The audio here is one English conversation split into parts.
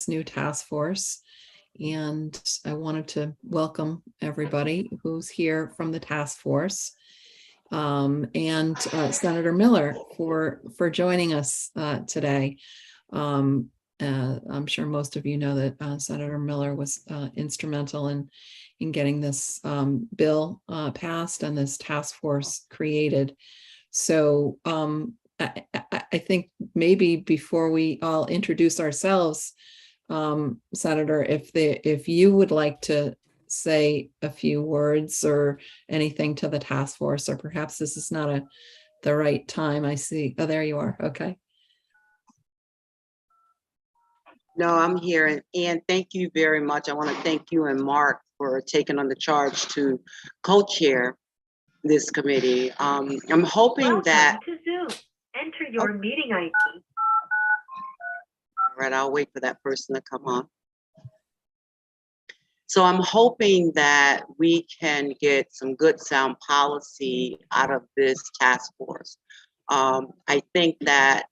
this new task force. And I wanted to welcome everybody who's here from the task force, and Senator Miller for joining us today. I'm sure most of you know that Senator Miller was instrumental in getting this bill passed and this task force created. So I think maybe before we all introduce ourselves, Senator, if you would like to say a few words or anything to the task force, or perhaps this is not the right time. I see. Oh, there you are. Okay. No, I'm here. And thank you very much. I want to thank you and Mark for taking on the charge to co-chair this committee. I'm hoping Welcome that to Zoom. Enter your meeting ID. All right, I'll wait for that person to come on. So I'm hoping that we can get some good sound policy out of this task force. I think that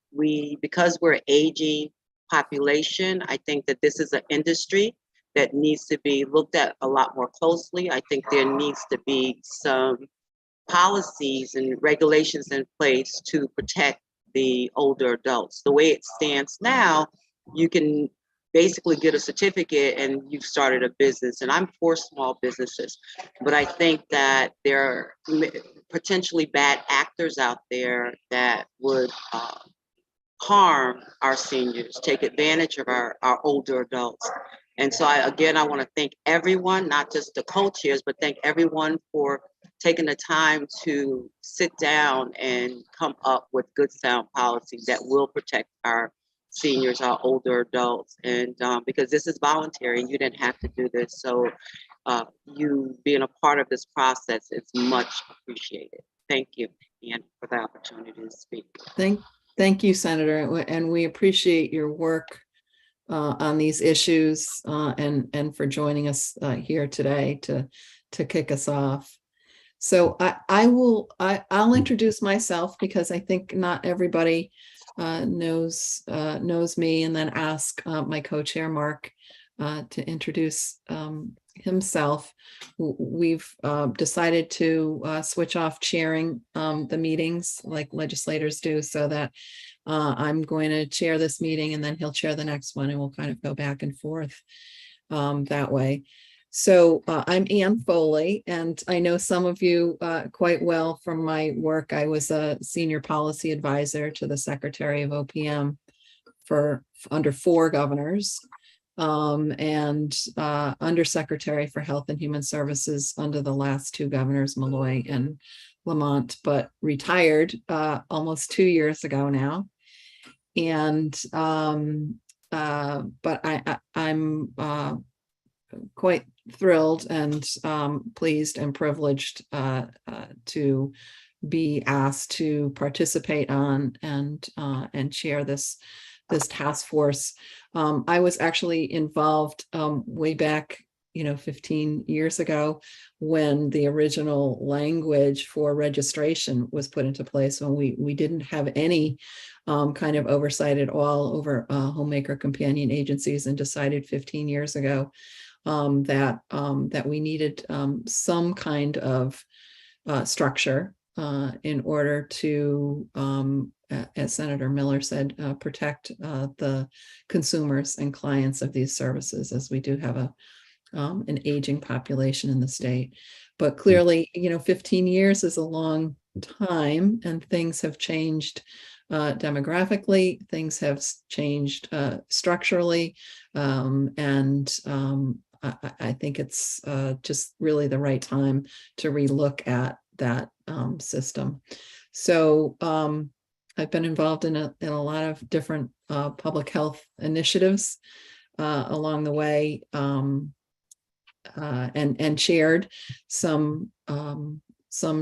because we're aging population, I think that this is an industry that needs to be looked at a lot more closely. I think there needs to be some policies and regulations in place to protect the older adults. The way it stands now, you can basically get a certificate and you've started a business. And I'm for small businesses, but I think that there are potentially bad actors out there that would harm our seniors, take advantage of our older adults. And so I want to thank everyone, not just the co-chairs, but thank everyone for taking the time to sit down and come up with good sound policy that will protect our seniors, our older adults. And because this is voluntary and you didn't have to do this. So you being a part of this process is much appreciated. Thank you, Anne, for the opportunity to speak. Thank you, Senator. And we appreciate your work on these issues and for joining us here today to kick us off. So I'll introduce myself because I think not everybody knows me, and then ask my co-chair Mark to introduce himself. We've decided to switch off chairing the meetings like legislators do, so that I'm going to chair this meeting and then he'll chair the next one, and we'll kind of go back and forth that way. So I'm Ann Foley, and I know some of you quite well from my work. I was a senior policy advisor to the Secretary of OPM under 4 governors, and Undersecretary for Health and Human Services under the last 2 governors, Malloy and Lamont, but retired almost 2 years ago now. And but I'm quite thrilled and pleased and privileged to be asked to participate on and chair this task force. I was actually involved way back, 15 years ago, when the original language for registration was put into place, when we didn't have any kind of oversight at all over homemaker companion agencies, and decided 15 years ago that we needed some kind of structure in order to, as Senator Miller said, protect the consumers and clients of these services, as we do have an aging population in the state. But clearly, 15 years is a long time, and things have changed demographically, things have changed structurally, and I think it's just really the right time to relook at that system. So I've been involved in a lot of different public health initiatives along the way, and chaired some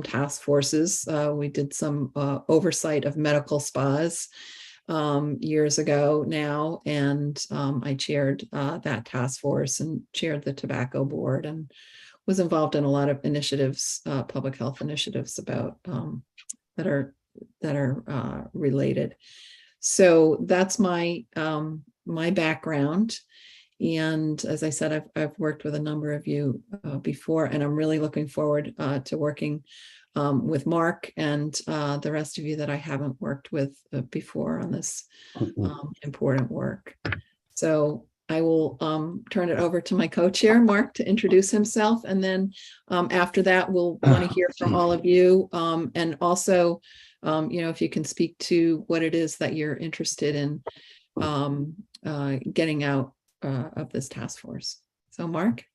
task forces. We did some oversight of medical spas years ago now, and I chaired that task force and chaired the tobacco board, and was involved in a lot of initiatives, public health initiatives about that are related. So that's my my background. And as I said, I've worked with a number of you before, and I'm really looking forward to working with Mark and the rest of you that I haven't worked with before on this important work. So I will turn it over to my co-chair, Mark, to introduce himself. And then after that, we'll want to hear from all of you. And also, if you can speak to what it is that you're interested in getting out of this task force. So Mark.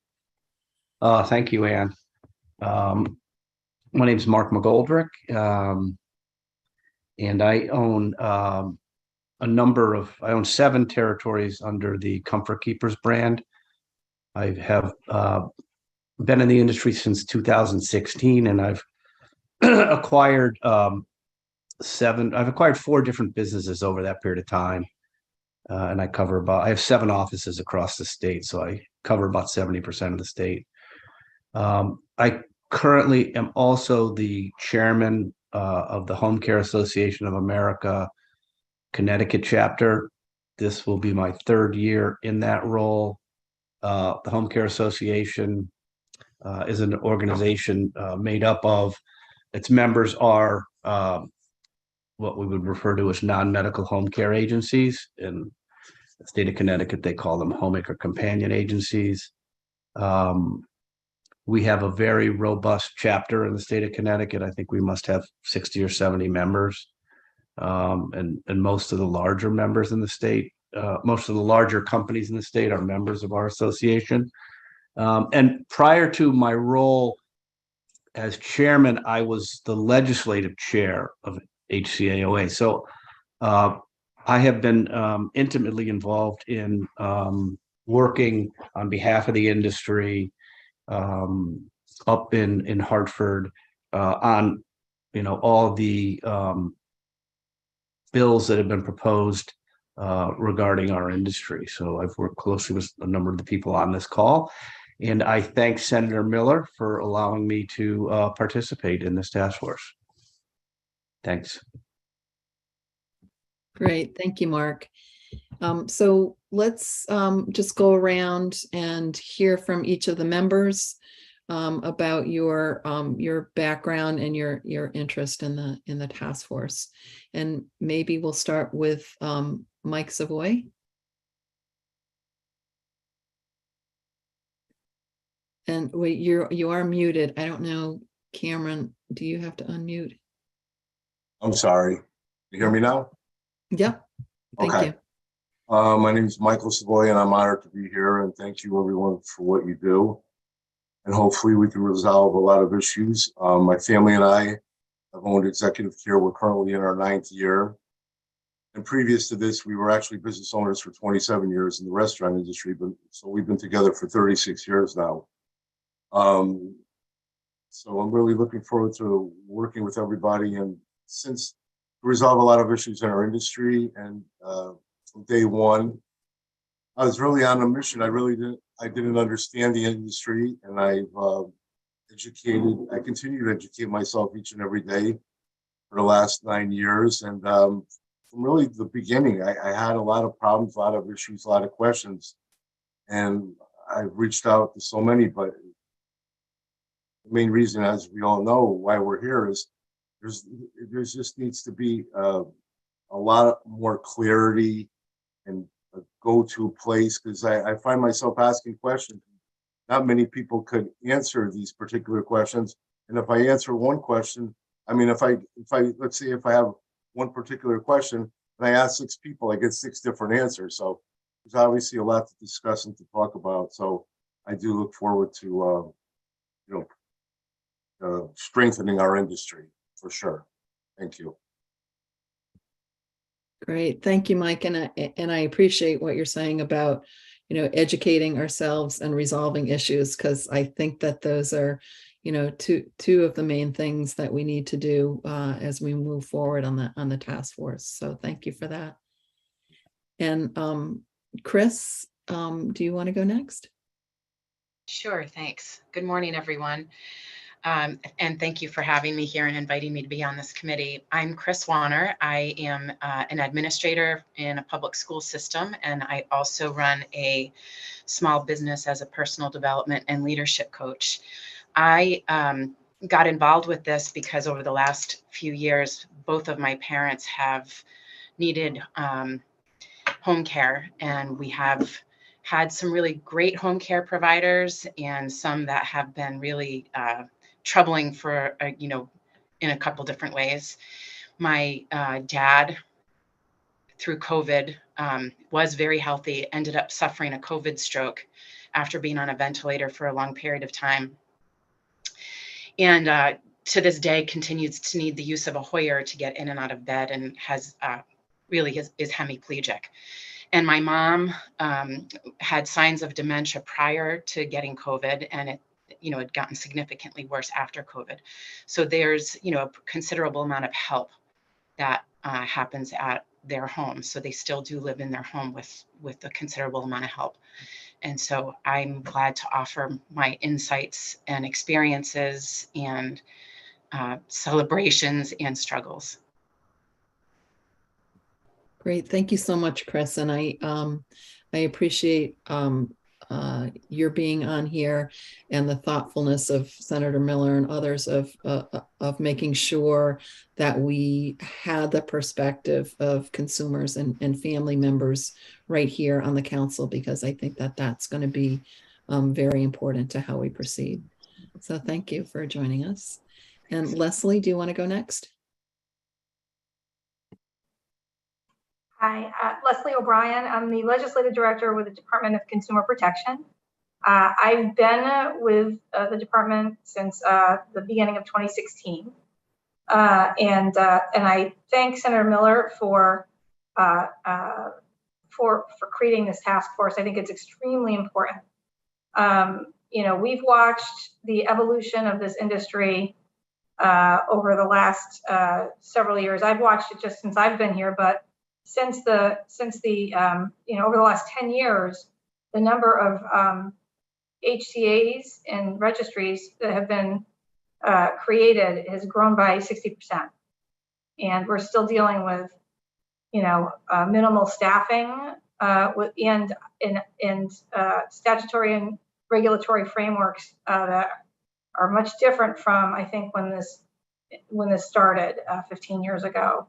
Thank you, Anne. My name is Mark McGoldrick, and I own I own 7 territories under the Comfort Keepers brand. I have been in the industry since 2016, and I've acquired 4 different businesses over that period of time. And I have 7 offices across the state, so I cover about 70% of the state. I currently am also the chairman of the Home Care Association of America, Connecticut chapter. This will be my 3rd year in that role. The Home Care Association is an organization made up of, its members are what we would refer to as non-medical home care agencies. In the state of Connecticut, they call them Homemaker companion agencies. We have a very robust chapter in the state of Connecticut. I think we must have 60 or 70 members. And most of the larger members in the state, most of the larger companies in the state are members of our association. And prior to my role as chairman, I was the legislative chair of HCAOA. So I have been intimately involved in working on behalf of the industry up in Hartford on all the bills that have been proposed regarding our industry. So I've worked closely with a number of the people on this call, and I thank Senator Miller for allowing me to participate in this task force. Thanks. Great. Thank you, Mark. So let's just go around and hear from each of the members about your background and your interest in the task force. And maybe we'll start with Mike Savoy. And wait, you are muted. I don't know, Cameron, do you have to unmute? I'm sorry. You hear me now? Yep. Thank you. My name is Michael Savoy, and I'm honored to be here. And thank you, everyone, for what you do. And hopefully we can resolve a lot of issues. My family and I have owned executive care. We're currently in our 9th year. And previous to this, we were actually business owners for 27 years in the restaurant industry. But so we've been together for 36 years now. So I'm really looking forward to working with everybody. And since we resolve a lot of issues in our industry, and from day one, I was really on a mission. I didn't understand the industry, and I continue to educate myself each and every day for the last 9 years. And from really the beginning, I had a lot of problems, a lot of issues, a lot of questions, and I've reached out to so many. But the main reason, as we all know, why we're here is there just needs to be a lot more clarity and a go-to place, because I find myself asking questions. Not many people could answer these particular questions. And if I answer one question, I mean, if I let's say if I have one particular question and I ask 6 people, I get 6 different answers. So there's obviously a lot to discuss and to talk about. So I do look forward to strengthening our industry for sure. Thank you. Great. Thank you, Mike. And I appreciate what you're saying about, educating ourselves and resolving issues, because I think that those are, two of the main things that we need to do as we move forward on the task force. So thank you for that. And Chris, do you want to go next? Sure, thanks. Good morning, everyone. And thank you for having me here and inviting me to be on this committee. I'm Chris Warner. I am an administrator in a public school system, and I also run a small business as a personal development and leadership coach. I got involved with this because over the last few years, both of my parents have needed home care, and we have had some really great home care providers and some that have been really troubling for, in a couple different ways. My dad, through COVID, was very healthy, ended up suffering a COVID stroke after being on a ventilator for a long period of time. And to this day continues to need the use of a Hoyer to get in and out of bed, and has is hemiplegic. And my mom had signs of dementia prior to getting COVID, and it had gotten significantly worse after COVID. So there's, a considerable amount of help that happens at their home. So they still do live in their home with a considerable amount of help. And so I'm glad to offer my insights and experiences and celebrations and struggles. Great. Thank you so much, Chris. And I appreciate your being on here and the thoughtfulness of Senator Miller and others of making sure that we had the perspective of consumers and family members right here on the council, because I think that that's going to be very important to how we proceed. So thank you for joining us. And Leslie, do you want to go next? Hi, Leslie O'Brien. I'm the Legislative Director with the Department of Consumer Protection. I've been with the department since the beginning of 2016. And I thank Senator Miller for creating this task force. I think it's extremely important. We've watched the evolution of this industry over the last several years. I've watched it just since I've been here, but since the over the last 10 years, the number of HCAs and registries that have been created has grown by 60%. And we're still dealing with, minimal staffing and statutory and regulatory frameworks that are much different from, I think, when this started 15 years ago.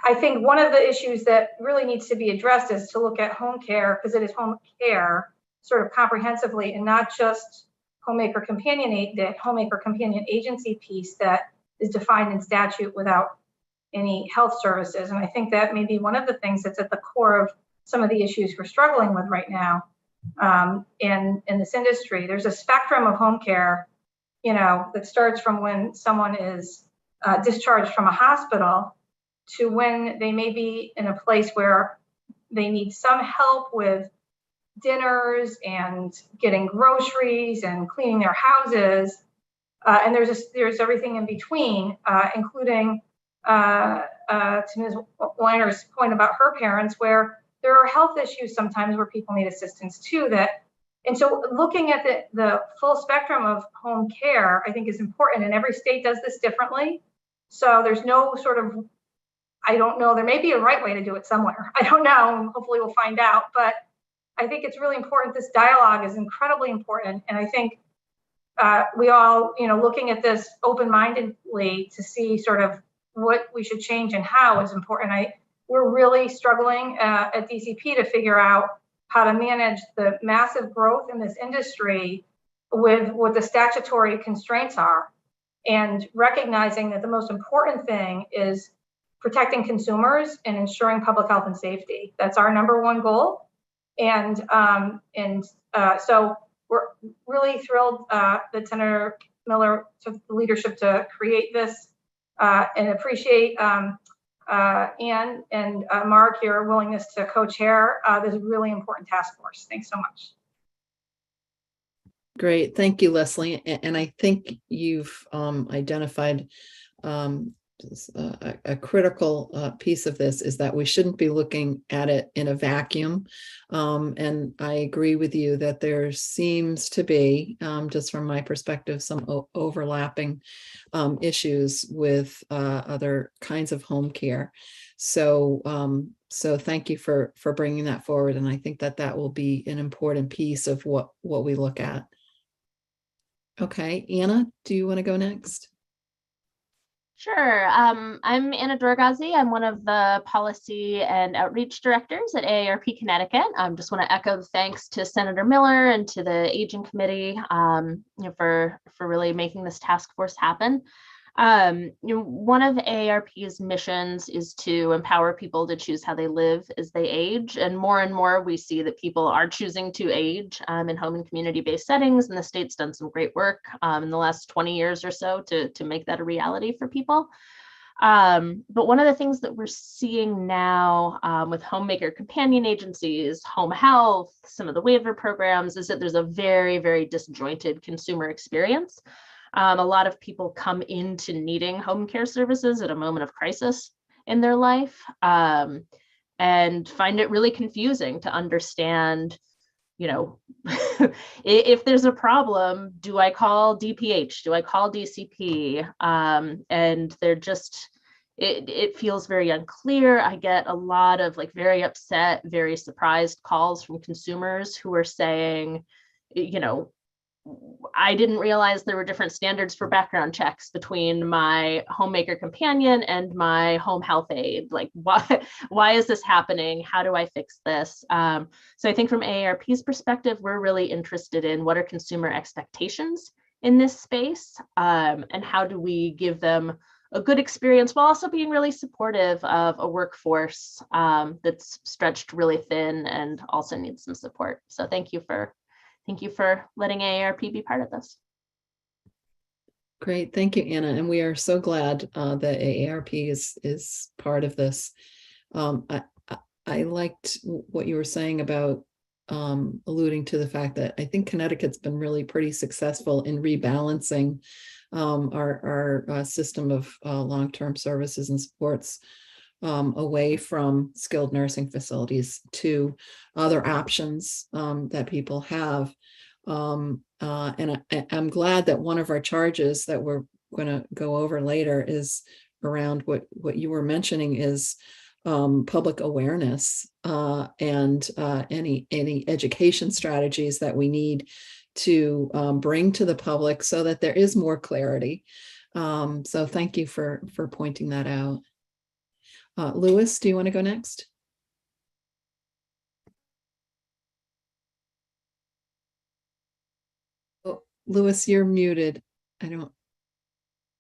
I think one of the issues that really needs to be addressed is to look at home care, because it is home care sort of comprehensively, and not just Homemaker Companion, the Homemaker Companion Agency piece that is defined in statute without any health services. And I think that may be one of the things that's at the core of some of the issues we're struggling with right now in this industry. There's a spectrum of home care, that starts from when someone is discharged from a hospital to when they may be in a place where they need some help with dinners and getting groceries and cleaning their houses. And there's everything in between, including to Ms. Weiner's point about her parents, where there are health issues sometimes where people need assistance too. And so looking at the full spectrum of home care, I think is important, and every state does this differently. So there's no sort of, I don't know, there may be a right way to do it somewhere. I don't know, hopefully we'll find out, but I think it's really important. This dialogue is incredibly important. And I think we all, looking at this open-mindedly to see sort of what we should change and how is important. We're really struggling at DCP to figure out how to manage the massive growth in this industry with what the statutory constraints are, and recognizing that the most important thing is protecting consumers and ensuring public health and safety. That's our number one goal. And so we're really thrilled that Senator Miller took the leadership to create this, and appreciate Ann and Mark, your willingness to co-chair this really important task force. Thanks so much. Great. Thank you, Leslie. And I think you've identified a critical piece of this is that we shouldn't be looking at it in a vacuum. And I agree with you that there seems to be, just from my perspective, some overlapping issues with other kinds of home care. So thank you for bringing that forward. And I think that will be an important piece of what we look at. Okay, Anna, do you want to go next? Sure. I'm Anna Dorgazi. I'm one of the policy and outreach directors at AARP Connecticut. I just want to echo the thanks to Senator Miller and to the Aging Committee for really making this task force happen. One of AARP's missions is to empower people to choose how they live as they age. And more we see that people are choosing to age in home and community-based settings. And the state's done some great work in the last 20 years or so to make that a reality for people. But one of the things that we're seeing now with Homemaker companion agencies, home health, some of the waiver programs, is that there's a very, very disjointed consumer experience. A lot of people come into needing home care services at a moment of crisis in their life and find it really confusing to understand, if there's a problem, do I call DPH? Do I call DCP? And they're just, it feels very unclear. I get a lot of very upset, very surprised calls from consumers who are saying, I didn't realize there were different standards for background checks between my Homemaker companion and my home health aide. Why is this happening? How do I fix this? So I think from AARP's perspective, we're really interested in what are consumer expectations in this space, and how do we give them a good experience while also being really supportive of a workforce that's stretched really thin and also needs some support. So thank you for letting AARP be part of this. Great, thank you, Anna. And we are so glad that AARP is part of this. I liked what you were saying about alluding to the fact that I think Connecticut's been really pretty successful in rebalancing our system of long-term services and supports away from skilled nursing facilities to other options that people have. And I'm glad that one of our charges that we're going to go over later is around what you were mentioning is public awareness and any education strategies that we need to bring to the public so that there is more clarity. So thank you for pointing that out. Louis, do you want to go next? Oh, Louis, you're muted. I don't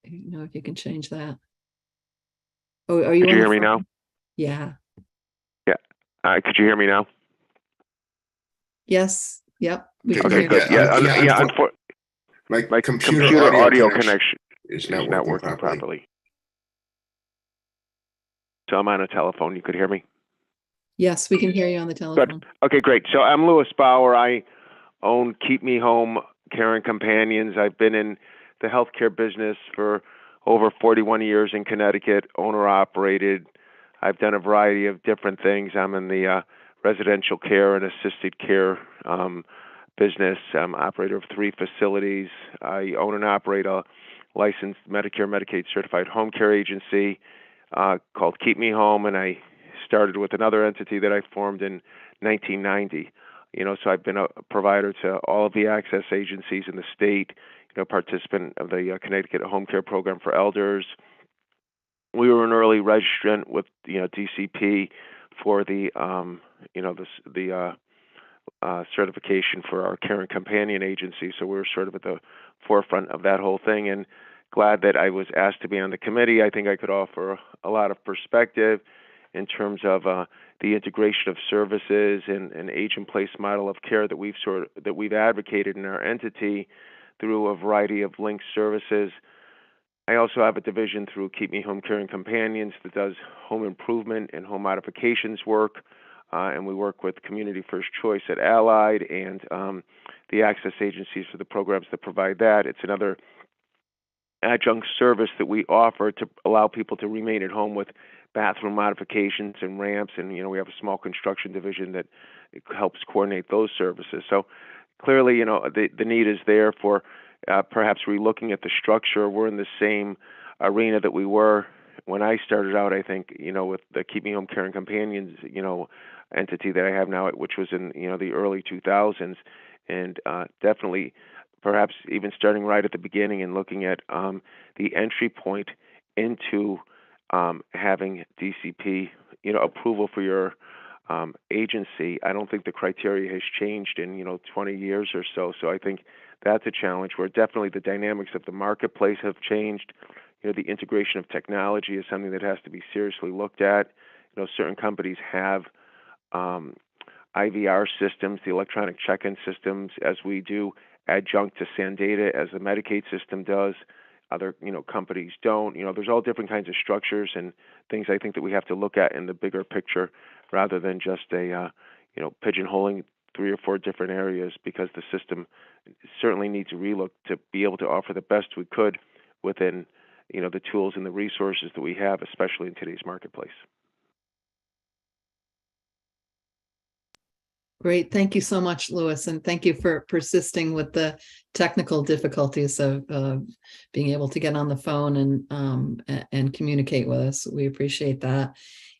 know if you can change that. Oh, are you? Could you hear me now? Yeah. Yeah. Could you hear me now? Yes. Yep. We Okay, good. Yeah. My computer audio connection is not working properly. So I'm on a telephone. You could hear me? Yes, we can hear you on the telephone. Good. Okay, great. So I'm Louis Bauer. I own Keep Me Home Care and Companions. I've been in the healthcare business for over 41 years in Connecticut, owner-operated. I've done a variety of different things. I'm in the residential care and assisted care business. I'm operator of 3 facilities. I own and operate a licensed Medicare, Medicaid certified home care agency called Keep Me Home, and I started with another entity that I formed in 1990. So I've been a provider to all of the access agencies in the state, participant of the Connecticut Home Care Program for Elders. We were an early registrant with, DCP for the, certification for our care and companion agency. So we were sort of at the forefront of that whole thing, and glad that I was asked to be on the committee. I think I could offer a lot of perspective in terms of the integration of services and an age-in-place model of care that we've advocated in our entity through a variety of linked services. I also have a division through Keep Me Home Care and Companions that does home improvement and home modifications work, and we work with Community First Choice at Allied and the access agencies for the programs that provide that. It's another adjunct service that we offer to allow people to remain at home with bathroom modifications and ramps. And, we have a small construction division that helps coordinate those services. So clearly, the need is there for perhaps relooking at the structure. We're in the same arena that we were when I started out, I think, with the Keep Me Home Care and Companions, entity that I have now, which was in, the early 2000s. And definitely perhaps even starting right at the beginning and looking at the entry point into having DCP, approval for your agency. I don't think the criteria has changed in, 20 years or so. So I think that's a challenge where definitely the dynamics of the marketplace have changed. The integration of technology is something that has to be seriously looked at. Certain companies have IVR systems, the electronic check-in systems, as we do, adjunct to SANDATA as the Medicaid system does. Other, companies don't. There's all different kinds of structures and things I think that we have to look at in the bigger picture rather than just a, pigeonholing 3 or 4 different areas, because the system certainly needs to relook to be able to offer the best we could within, the tools and the resources that we have, especially in today's marketplace. Great. Thank you so much, Louis. And thank you for persisting with the technical difficulties of being able to get on the phone and communicate with us. We appreciate that.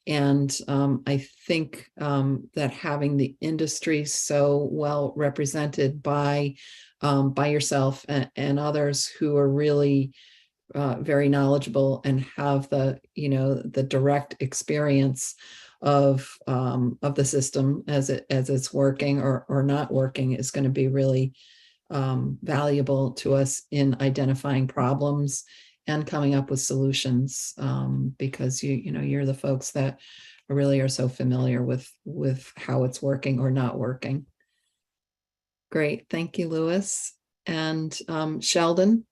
And I think that having the industry so well represented by yourself and others who are really very knowledgeable and have the direct experience of the system as it's working or not working is going to be really valuable to us in identifying problems and coming up with solutions, because you're the folks that really are so familiar with how it's working or not working. Great, thank you, Louis. And Sheldon.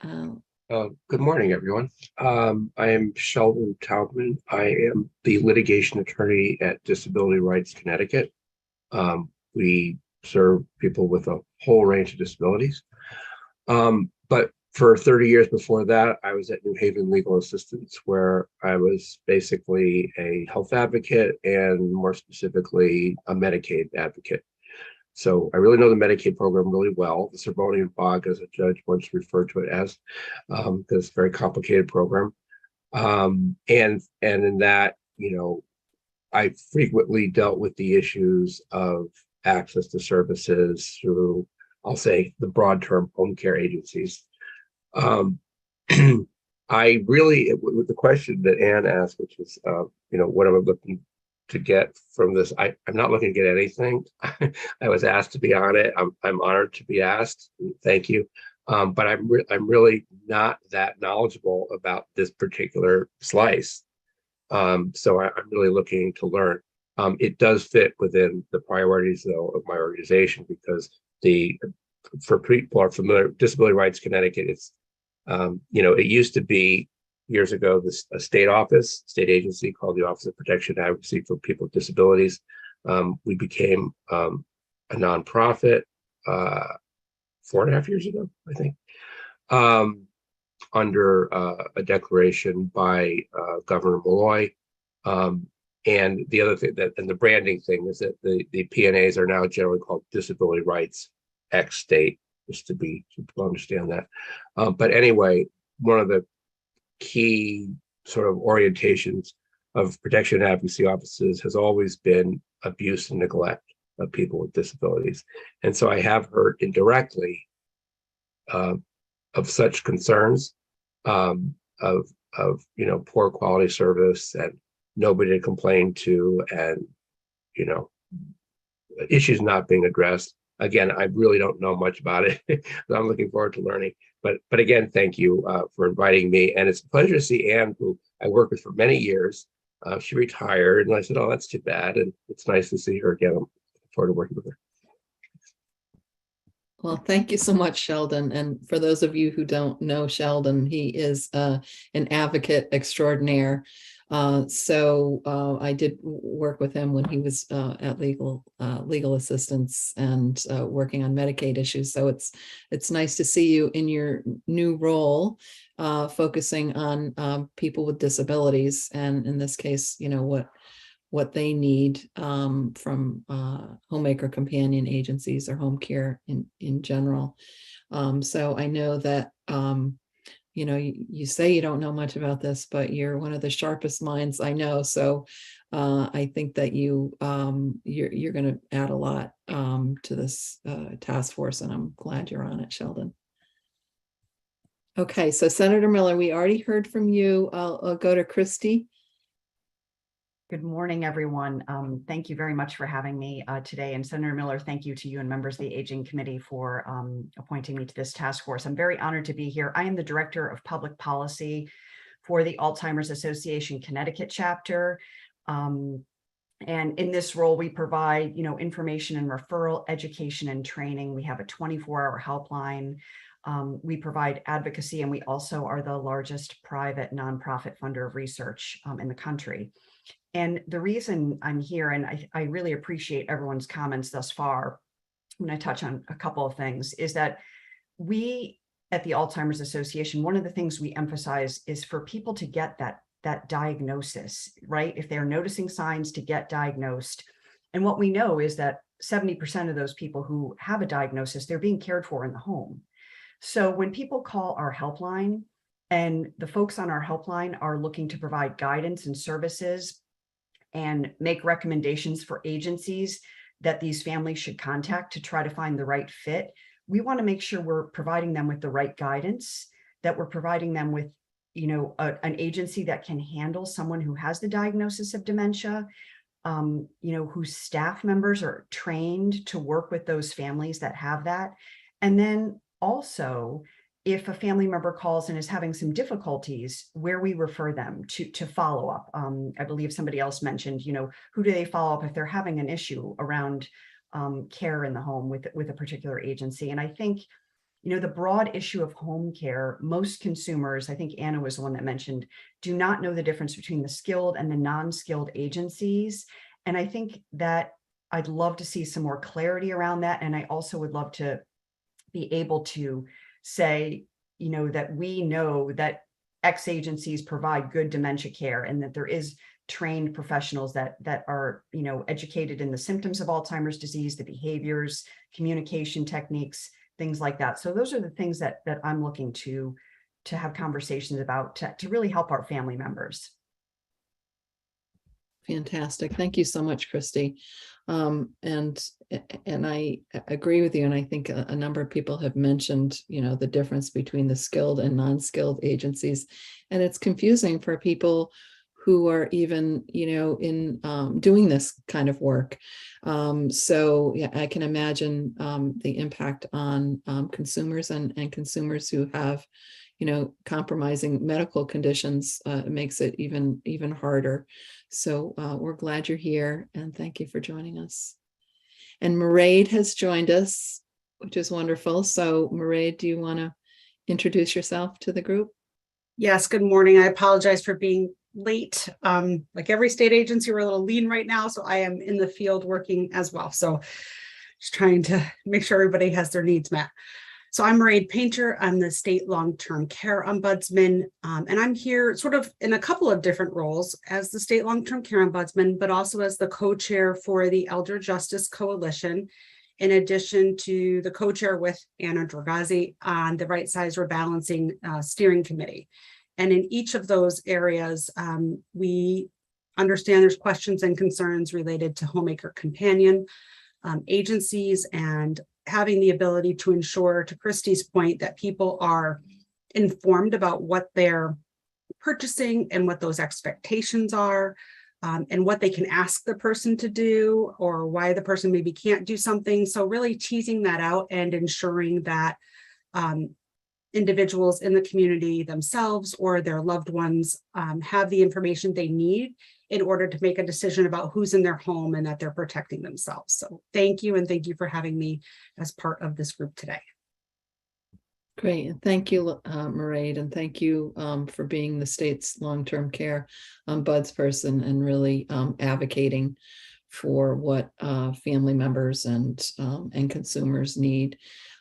Good morning, everyone. I am Sheldon Taubman. I am the litigation attorney at Disability Rights Connecticut. We serve people with a whole range of disabilities. But for 30 years before that, I was at New Haven Legal Assistance, where I was basically a health advocate and more specifically a Medicaid advocate. So I really know the Medicaid program really well. The Cervonian Bog, as a judge once referred to it as, because it's a very complicated program. And in that, I frequently dealt with the issues of access to services through, I'll say, the broad term home care agencies. I really, with the question that Anne asked, which is, what am I looking to get from this? I'm not looking to get anything. I was asked to be on it. I'm honored to be asked. Thank you. But I'm really not that knowledgeable about this particular slice. So I'm really looking to learn. It does fit within the priorities, though, of my organization, because for people who are familiar, Disability Rights Connecticut, it's it used to be years ago a state agency called the Office of Protection and Advocacy for People with Disabilities. We became a nonprofit 4.5 years ago, I think, under a declaration by Governor Malloy. And the other thing and the branding thing is that the PNAs are now generally called Disability Rights X State, just to people understand that. But anyway, one of the key sort of orientations of protection and advocacy offices has always been abuse and neglect of people with disabilities. And so I have heard indirectly of such concerns of poor quality service and nobody to complain to, and issues not being addressed. Again, I really don't know much about it. So I'm looking forward to learning. But again, thank you for inviting me. And it's a pleasure to see Anne, who I worked with for many years. She retired, and I said, "Oh, that's too bad." And it's nice to see her again. I'm looking forward to working with her. Well, thank you so much, Sheldon. And for those of you who don't know Sheldon, he is an advocate extraordinaire. I did work with him when he was at legal assistance and working on Medicaid issues. So it's nice to see you in your new role, focusing on people with disabilities, and in this case, what they need from homemaker companion agencies or home care in general. So I know that you say you don't know much about this, but you're one of the sharpest minds I know. So I think that you're going to add a lot to this task force, and I'm glad you're on it, Sheldon. Okay, so Senator Miller, we already heard from you. I'll go to Christy. Good morning, everyone. Thank you very much for having me today. And Senator Miller, thank you to you and members of the Aging Committee for appointing me to this task force. I'm very honored to be here. I am the Director of Public Policy for the Alzheimer's Association Connecticut chapter. And in this role, we provide, information and referral, education and training. We have a 24-hour helpline. We provide advocacy, and we also are the largest private nonprofit funder of research in the country. And the reason I'm here, and I really appreciate everyone's comments thus far, I'm going to touch on a couple of things, is that we at the Alzheimer's Association, one of the things we emphasize is for people to get that diagnosis, right? If they're noticing signs, to get diagnosed. And what we know is that 70% of those people who have a diagnosis, they're being cared for in the home. So when people call our helpline, and the folks on our helpline are looking to provide guidance and services and make recommendations for agencies that these families should contact to try to find the right fit, we want to make sure we're providing them with the right guidance, that we're providing them with, an agency that can handle someone who has the diagnosis of dementia, whose staff members are trained to work with those families that have that. And then also, if a family member calls and is having some difficulties, where we refer them to follow up. I believe somebody else mentioned, who do they follow up if they're having an issue around care in the home with a particular agency. And I think, the broad issue of home care, most consumers, I think Anna was the one that mentioned, do not know the difference between the skilled and the non-skilled agencies. And I think that I'd love to see some more clarity around that. And I also would love to be able to say, that we know that X agencies provide good dementia care, and that there is trained professionals that are, educated in the symptoms of Alzheimer's disease, the behaviors, communication techniques, things like that. So those are the things that I'm looking to have conversations about to really help our family members. Fantastic. Thank you so much, Christy. And I agree with you. And I think a number of people have mentioned, the difference between the skilled and non-skilled agencies. And it's confusing for people who are even, in doing this kind of work. So yeah, I can imagine the impact on consumers and consumers who have, compromising medical conditions. It makes it even harder. So we're glad you're here, and thank you for joining us. And Mairead has joined us, which is wonderful. So Mairead, do you want to introduce yourself to the group? Yes, good morning. I apologize for being late. Like every state agency, we're a little lean right now, so I am in the field working as well. So just trying to make sure everybody has their needs met. So I'm Mairead Painter. I'm the state long-term care ombudsman, and I'm here sort of in a couple of different roles as the state long-term care ombudsman, but also as the co-chair for the Elder Justice Coalition, in addition to the co-chair with Anna Dragazi on the Right Size Rebalancing Steering Committee. And in each of those areas, we understand there's questions and concerns related to homemaker companion agencies, and having the ability to ensure, to Christy's point, that people are informed about what they're purchasing and what those expectations are, and what they can ask the person to do, or why the person maybe can't do something. So really teasing that out and ensuring that individuals in the community themselves or their loved ones have the information they need in order to make a decision about who's in their home and that they're protecting themselves. So thank you, and thank you for having me as part of this group today. Great. And thank you, Mairead, and thank you for being the state's long-term care ombudsperson and really advocating for what family members and consumers need.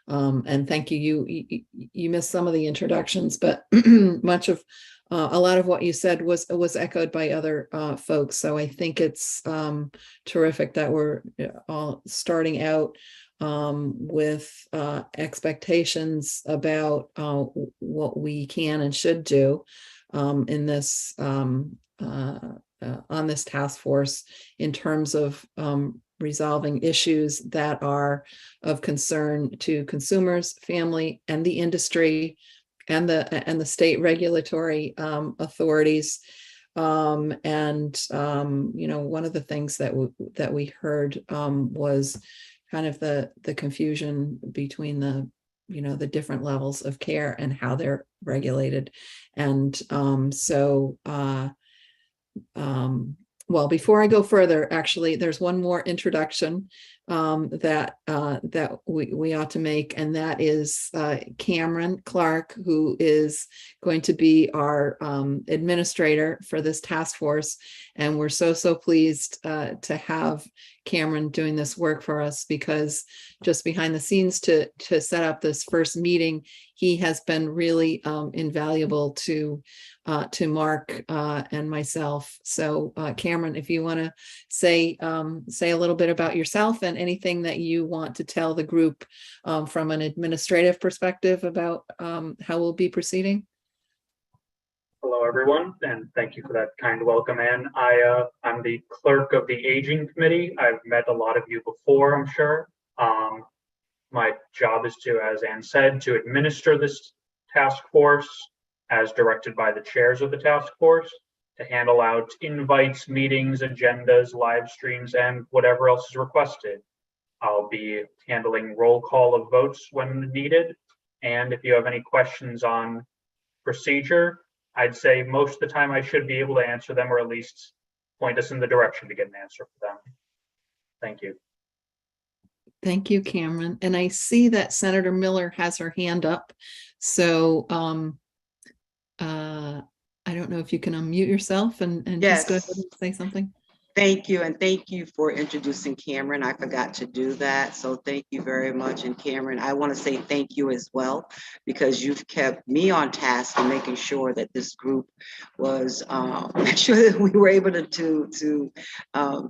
And thank you. You missed some of the introductions, but much of a lot of what you said was echoed by other folks. So I think it's terrific that we're all starting out with expectations about what we can and should do in this on this task force in terms of resolving issues that are of concern to consumers, family, and the industry, and the state regulatory authorities. One of the things that we heard was kind of the confusion between the different levels of care and how they're regulated. And well, before I go further, actually, there's one more introduction that we ought to make, and that is Cameron Clark, who is going to be our administrator for this task force. And we're so pleased to have Cameron doing this work for us, because just behind the scenes to set up this first meeting, he has been really invaluable to Mark and myself. So Cameron, if you want to say a little bit about yourself and anything that you want to tell the group from an administrative perspective about how we'll be proceeding. Hello, everyone, and thank you for that kind welcome, Ann. I'm the clerk of the Aging Committee. I've met a lot of you before, I'm sure. My job is to, as Ann said, to administer this task force as directed by the chairs of the task force, to handle out invites, meetings, agendas, live streams, and whatever else is requested. I'll be handling roll call of votes when needed. And if you have any questions on procedure, I'd say most of the time I should be able to answer them, or at least point us in the direction to get an answer for them. Thank you. Thank you, Cameron. And I see that Senator Miller has her hand up. So I don't know if you can unmute yourself and Yes. just go ahead and say something. Thank you, and thank you for introducing Cameron. I forgot to do that, so thank you very much. And Cameron, I want to say thank you as well, because you've kept me on task and making sure that this group was, make sure that we were able to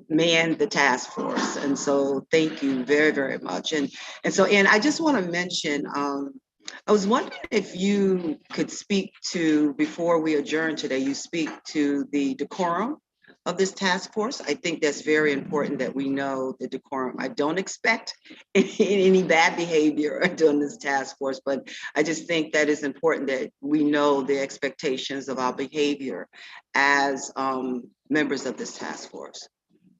man the task force. And so thank you very, very much. And I just want to mention, I was wondering if you could speak to, before we adjourn today, you speak to the decorum of this task force. I think that's very important that we know the decorum. I don't expect any bad behavior during this task force, but I just think that it's important that we know the expectations of our behavior as members of this task force.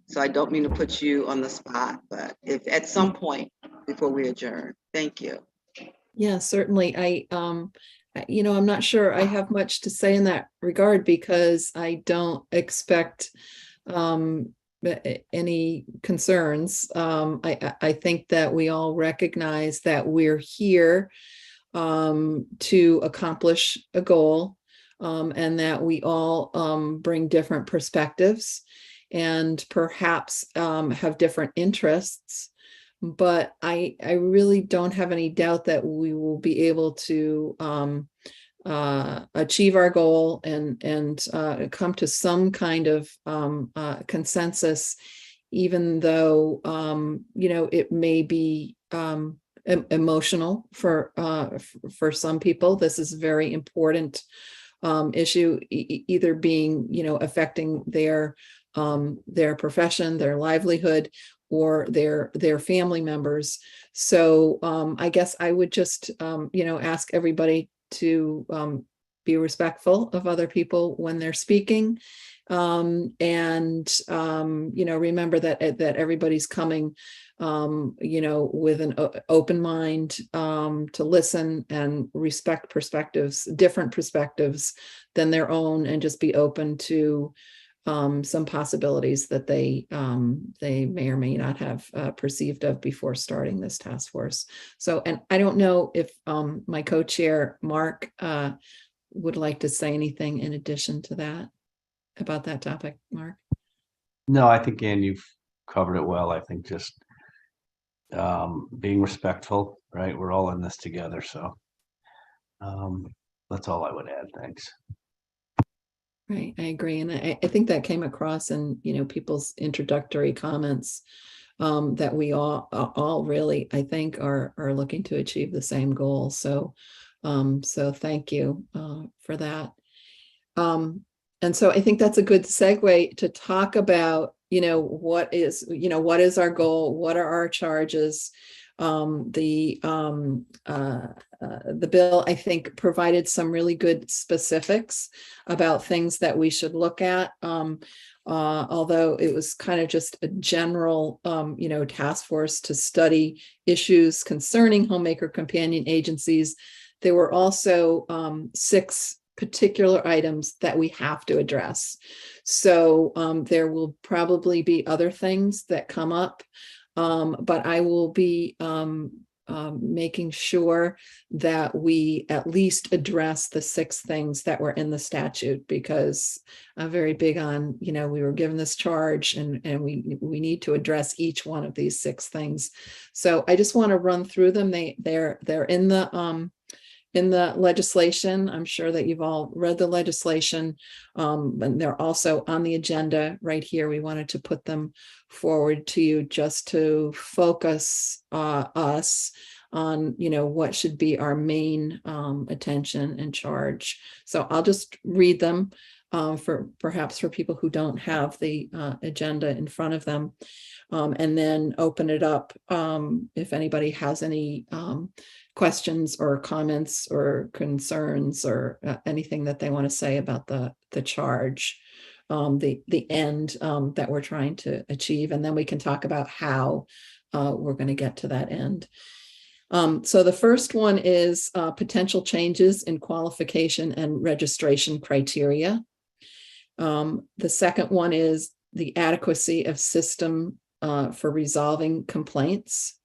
So I don't mean to put you on the spot, but if at some point before we adjourn, thank you. Yeah, certainly. I'm not sure I have much to say in that regard, because I don't expect any concerns. I think that we all recognize that we're here to accomplish a goal, and that we all bring different perspectives and perhaps have different interests. But I really don't have any doubt that we will be able to achieve our goal and come to some kind of consensus, even though it may be emotional for some people. This is a very important issue, either being affecting their profession, their livelihood, or their family members. So I guess I would just ask everybody to be respectful of other people when they're speaking, and remember that everybody's coming with an open mind to listen and respect different perspectives than their own, and just be open to some possibilities that they may or may not have perceived of before starting this task force. So, and I don't know if my co-chair, Mark, would like to say anything in addition to that about that topic, Mark. No, I think, Ann, you've covered it well. I think just being respectful, right? We're all in this together. So that's all I would add. Thanks. Right, I agree. And I think that came across in, people's introductory comments, that we all really, I think, are looking to achieve the same goal. So, so thank you for that. And so I think that's a good segue to talk about, what is our goal? What are our charges? The bill, I think, provided some really good specifics about things that we should look at. Although it was kind of just a general, task force to study issues concerning homemaker companion agencies, there were also 6 particular items that we have to address. So there will probably be other things that come up, but I will be making sure that we at least address the 6 things that were in the statute, because I'm very big on, we were given this charge and we need to address each one of these 6 things. So I just want to run through them. They're in the legislation. I'm sure that you've all read the legislation, and they're also on the agenda right here. We wanted to put them forward to you just to focus us on, what should be our main attention and charge. So I'll just read them perhaps for people who don't have the agenda in front of them, and then open it up if anybody has any questions or comments or concerns or anything that they want to say about the charge, the end that we're trying to achieve, and then we can talk about how we're going to get to that end. So the first one is potential changes in qualification and registration criteria. The second one is the adequacy of system for resolving complaints.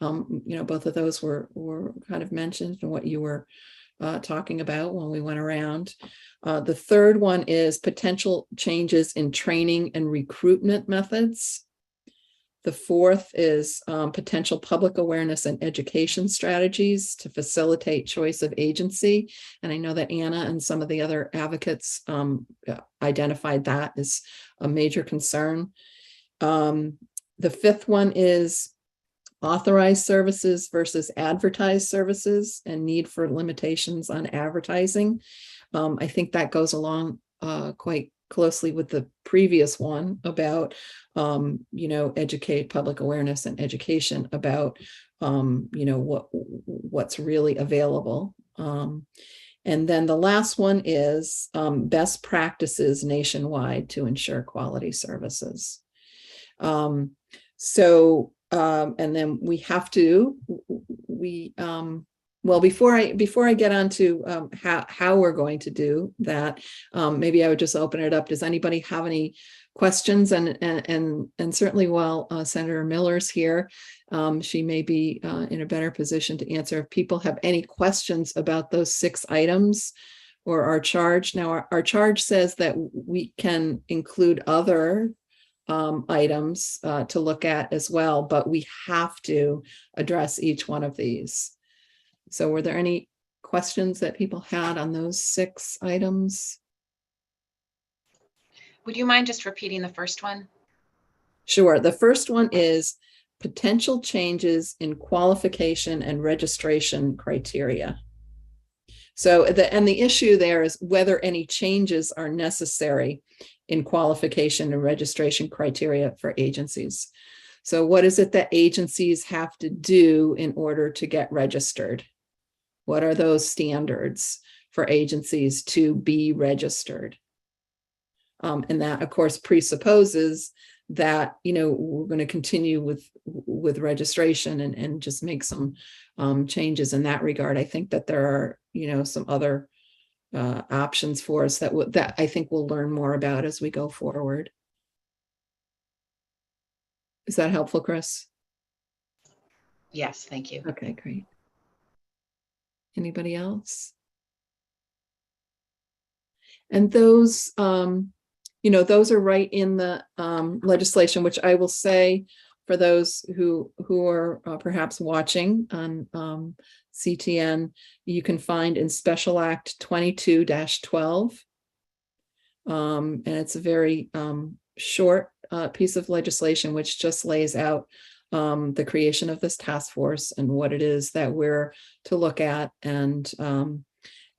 Both of those were kind of mentioned in what you were talking about when we went around. The third one is potential changes in training and recruitment methods. The fourth is potential public awareness and education strategies to facilitate choice of agency. And I know that Anna and some of the other advocates identified that as a major concern. The fifth one is authorized services versus advertised services and need for limitations on advertising. I think that goes along quite closely with the previous one about, educate public awareness and education about, what's really available. And then the last one is best practices nationwide to ensure quality services. And then we have to, before I get on to how we're going to do that, maybe I would just open it up. Does anybody have any questions? And certainly while Senator Miller's here, she may be in a better position to answer. If people have any questions about those 6 items or our charge. Now, our charge says that we can include other items to look at as well, but we have to address each one of these. So were there any questions that people had on those 6 items? Would you mind just repeating the first one? Sure. The first one is potential changes in qualification and registration criteria. So the issue there is whether any changes are necessary in qualification and registration criteria for agencies. So what is it that agencies have to do in order to get registered? What are those standards for agencies to be registered? And that, of course, presupposes that, we're going to continue with registration and just make some changes in that regard. I think that there are, some other options for us that I think we'll learn more about as we go forward. Is that helpful, Chris? Yes, thank you. Okay, great. Anybody else? And those, those are right in the legislation, which I will say for those who are perhaps watching on CTN, you can find in Special Act 22-12. And it's a very short piece of legislation which just lays out the creation of this task force and what it is that we're to look at. And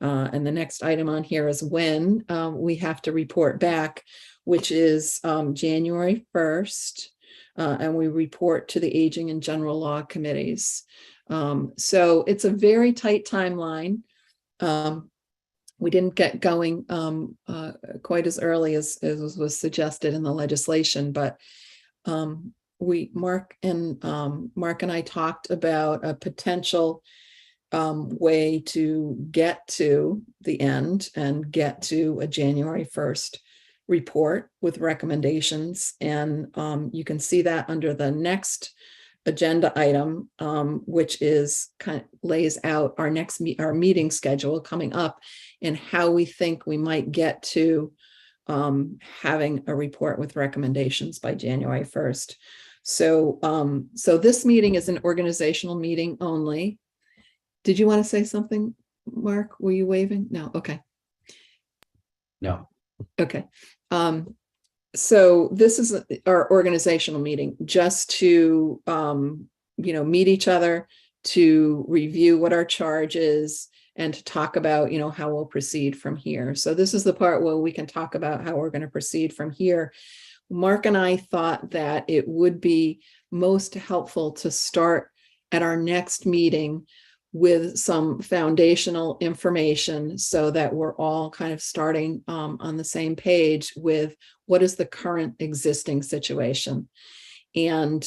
the next item on here is when we have to report back, which is January 1st. And we report to the Aging and General Law committees. So it's a very tight timeline. We didn't get going quite as early as was suggested in the legislation, but Mark and I talked about a potential way to get to the end and get to a January 1st report with recommendations. And you can see that under the next agenda item, which is lays out our our meeting schedule coming up and how we think we might get to having a report with recommendations by January 1st. So, so this meeting is an organizational meeting only. Did you want to say something, Mark? Were you waving? No. Okay. No. Okay. So this is our organizational meeting just to, meet each other, to review what our charge is, and to talk about, how we'll proceed from here. So this is the part where we can talk about how we're going to proceed from here. Mark and I thought that it would be most helpful to start at our next meeting with some foundational information so that we're all kind of starting on the same page with what is the current existing situation. And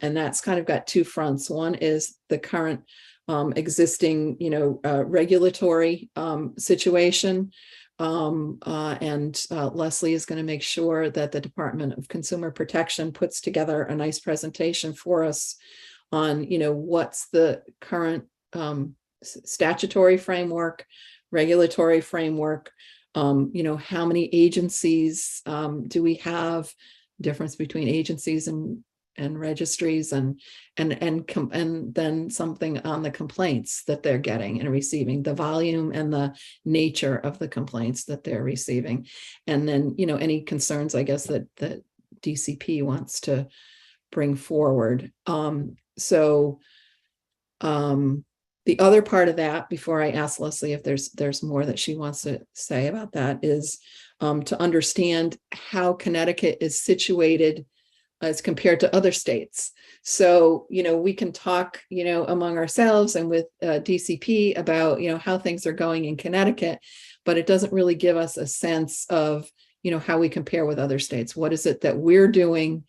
that's kind of got two fronts. One is the current existing, regulatory situation. And Leslie is going to make sure that the Department of Consumer Protection puts together a nice presentation for us on, what's the current statutory framework, regulatory framework, how many agencies do we have, difference between agencies and registries, and then something on the complaints that they're getting and receiving, the volume and the nature of the complaints that they're receiving. And then, any concerns, I guess, that DCP wants to bring forward. The other part of that, before I ask Leslie if there's more that she wants to say about that, is to understand how Connecticut is situated as compared to other states. So, we can talk, among ourselves and with DCP about, how things are going in Connecticut, but it doesn't really give us a sense of, how we compare with other states. What is it that we're doing?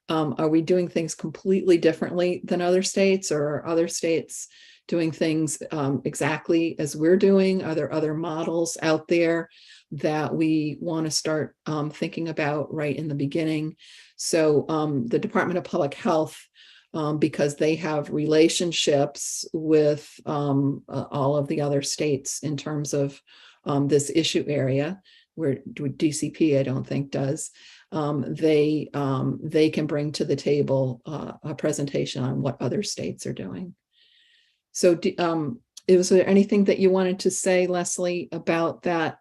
Are we doing things completely differently than other states, or are other states doing things exactly as we're doing? Are there other models out there that we want to start thinking about right in the beginning? So the Department of Public Health, because they have relationships with all of the other states in terms of this issue area, where DCP I don't think does, they can bring to the table a presentation on what other states are doing. So was there anything that you wanted to say, Leslie, about that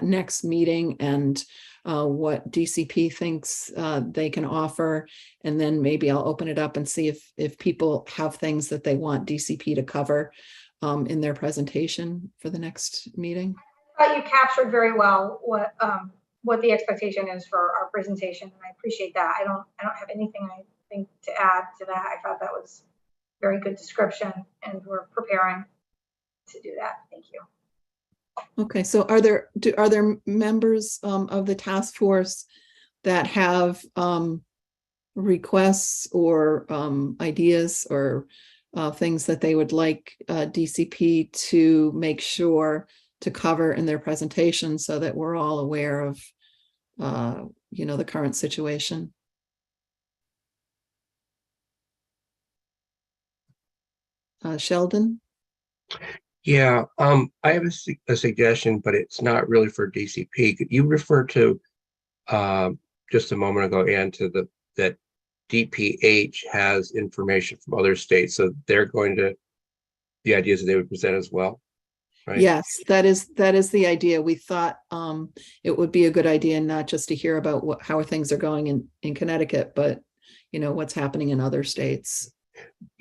next meeting and what DCP thinks they can offer? And then maybe I'll open it up and see if people have things that they want DCP to cover in their presentation for the next meeting. I thought you captured very well what the expectation is for our presentation, and I appreciate that. I don't have anything I think to add to that. I thought that was very good description, and we're preparing to do that. Thank you. Okay, so are there members of the task force that have requests or ideas or things that they would like DCP to make sure cover in their presentation so that we're all aware of, the current situation. Sheldon? Yeah, I have a suggestion, but it's not really for DCP. Could you refer to just a moment ago, Ann, to that DPH has information from other states, so they're going to, the ideas that they would present as well, right? Yes, that is the idea. We thought it would be a good idea not just to hear about how things are going in Connecticut, but what's happening in other states.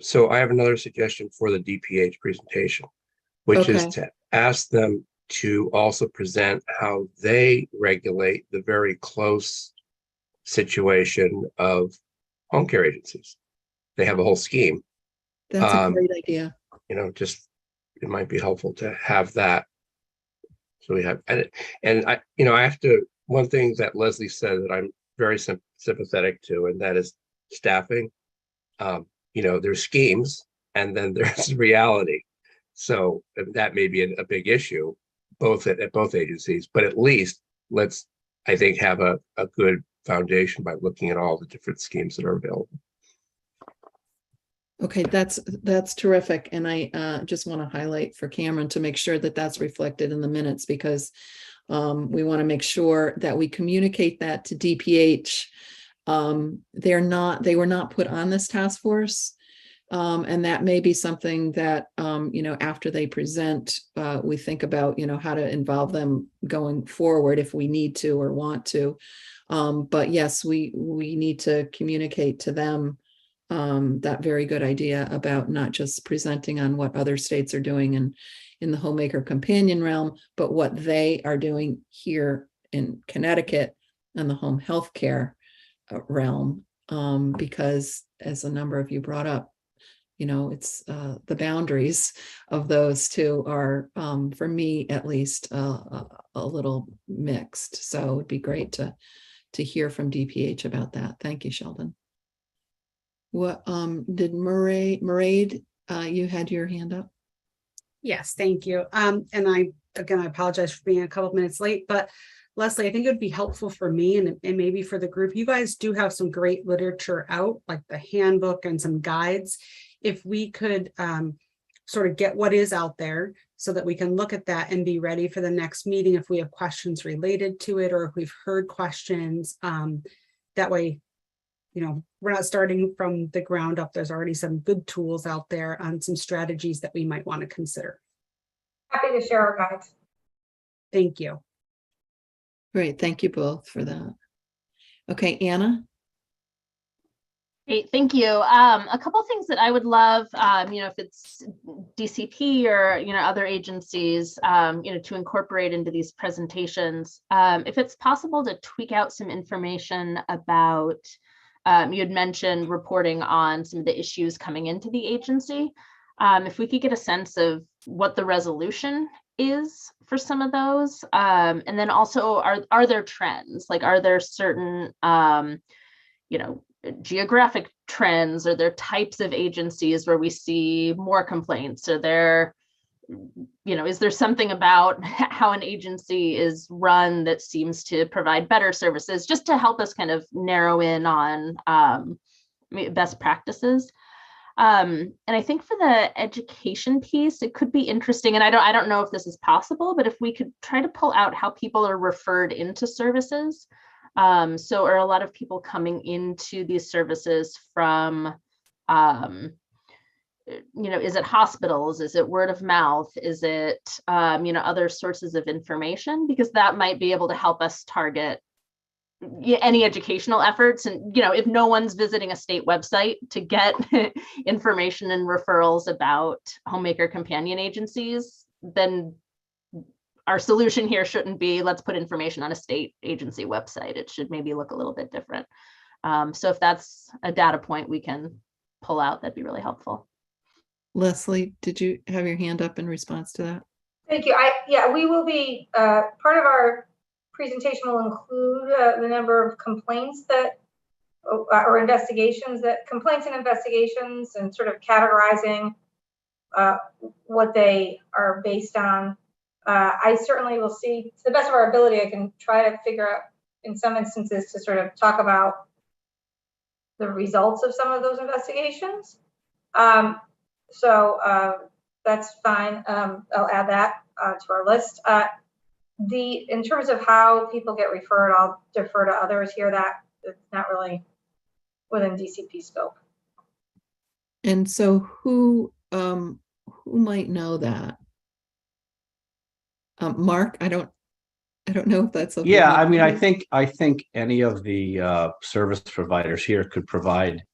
So I have another suggestion for the DPH presentation, which is to ask them to also present how they regulate the very close situation of home care agencies. They have a whole scheme. That's a great idea. Just it might be helpful to have that. So we have, and I have to, one thing that Leslie said that I'm very sympathetic to, and that is staffing. There's schemes and then there's reality. So that may be a big issue, both at both agencies, but at least let's, I think, have a good foundation by looking at all the different schemes that are available. Okay, that's terrific. And I just want to highlight for Cameron to make sure that that's reflected in the minutes, because we want to make sure that we communicate that to DPH. They were not put on this task force. And that may be something that, after they present, we think about, how to involve them going forward if we need to or want to. But yes, we need to communicate to them that very good idea about not just presenting on what other states are doing in the Homemaker companion realm, but what they are doing here in Connecticut and the home health care realm. Because as a number of you brought up, it's the boundaries of those two are, for me at least, a little mixed. So it'd be great to hear from DPH about that. Thank you, Sheldon. What did Mairead, you had your hand up? Yes, thank you. And I apologize for being a couple of minutes late, but Leslie, I think it would be helpful for me and maybe for the group. You guys do have some great literature out, like the handbook and some guides. If we could sort of get what is out there so that we can look at that and be ready for the next meeting if we have questions related to it, or if we've heard questions, that way, we're not starting from the ground up. There's already some good tools out there on some strategies that we might want to consider. Happy to share our guides. Thank you. Great, thank you both for that. Okay, Anna? Great, thank you. A couple of things that I would love, if it's DCP or, other agencies, to incorporate into these presentations. If it's possible to tweak out some information about, you had mentioned reporting on some of the issues coming into the agency. If we could get a sense of what the resolution is for some of those, and then also are there trends? Like, are there certain, geographic trends? Are there types of agencies where we see more complaints? Are there, is there something about how an agency is run that seems to provide better services, just to help us kind of narrow in on best practices? And I think for the education piece, it could be interesting, and I don't know if this is possible, but if we could try to pull out how people are referred into services. So are a lot of people coming into these services from, is it hospitals? Is it word of mouth? Is it, other sources of information? Because that might be able to help us target any educational efforts. And, if no one's visiting a state website to get information and referrals about Homemaker companion agencies, then our solution here shouldn't be, let's put information on a state agency website. It should maybe look a little bit different. So if that's a data point we can pull out, that'd be really helpful. Leslie, did you have your hand up in response to that? Thank you. We will be, part of our presentation will include the number of complaints that, or investigations complaints and investigations, and sort of categorizing what they are based on. I certainly will see, to the best of our ability, I can try to figure out in some instances to sort of talk about the results of some of those investigations. So that's fine. I'll add that to our list. In terms of how people get referred, I'll defer to others here. That it's not really within DCP scope. And so who might know that? Mark, I don't know if that's something. Yeah, I mean, I think any of the service providers here could provide,